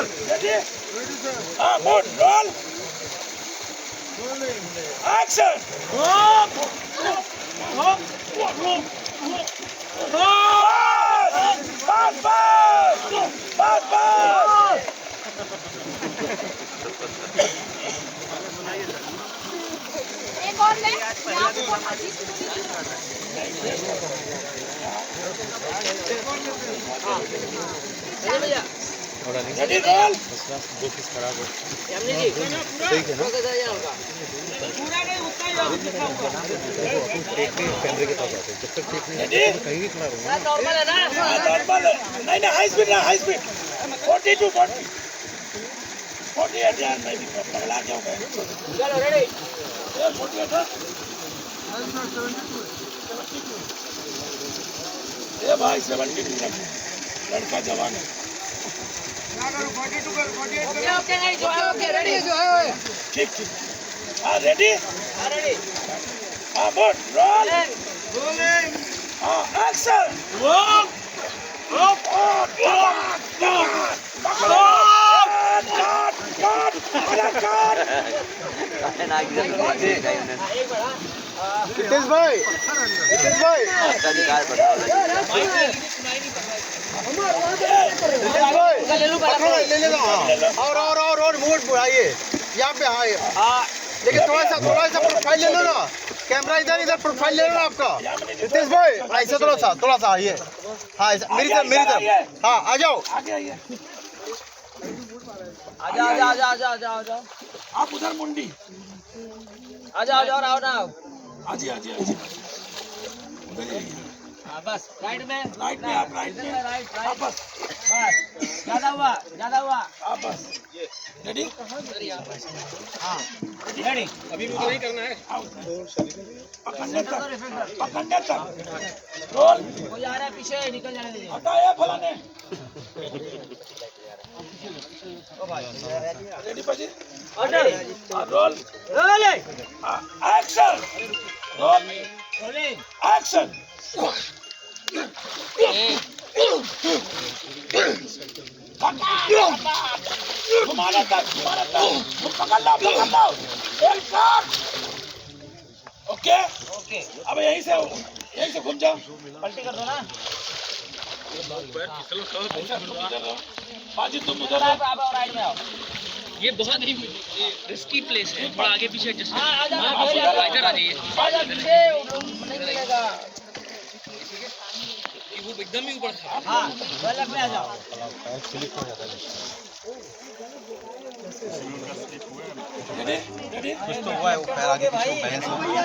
Ready? Mood, roll. Action. Bas, bas. एक और ले यहाँ पे बहुत अजीब Ready, roll. दो पीस खराब है जी सही है ना पूरा नहीं उतना ही आप लिखा हुआ कैमरे के पास आते हैं जब तक ठीक नहीं Ready? कहीं भी खड़ा रहो नॉर्मल है ना नॉर्मल नहीं हाई स्पीड ना हाई स्पीड 40 to 40 48 यार मैं भी पगला गया हूँ चलो रेडी ये 48 है ये भाई 72 लड़का जवान है ओके नहीं जो है ओके रेडी जो है ठीक हाँ रेडी रेडी हाँ बोट रोल हाँ एक्शन हितेश भाई हितेश भाई ले लेगा और मूड बढ़ाइए यहाँ पे हाँ लेकिन थोड़ा सा प्रोफाइल ले लो ना कैमरा इधर प्रोफाइल ले लो ना आपका हितेश भाई ऐसे थोड़ा सा आइए हाँ मेरी तरफ हाँ आ जाओ आगे आइए आजा आप उधर मुंडी आजा आओ ना आजी उधर जाइए बस राइट में आप राइट में राइट आप बस ज्यादा हुआ आप बस रेडी हाँ रेडी अभी मुझे नहीं करना है पकड़ने तक रोल कोई आ रहा है पीछे निकल जाने दीजिए हटाया फलाने रेडी पाजी order roll roll action roll rolling action घुमाना तक पकड़ लो एक शॉट ओके अब यहीं से घूम जाओ पलटी कर दो ना बाजी तुम उधर आप राइट में आओ ये बहुत ही रिस्की प्लेस है थोड़ा आगे पीछे एडजस्ट हाँ इधर आ जाइए नहीं मिलेगा वो एकदम ही ऊपर था हाँ गलत में आ जाओ रेडी कुछ तो हुआ है वो पैर आगे पीछे बैलेंस हो गया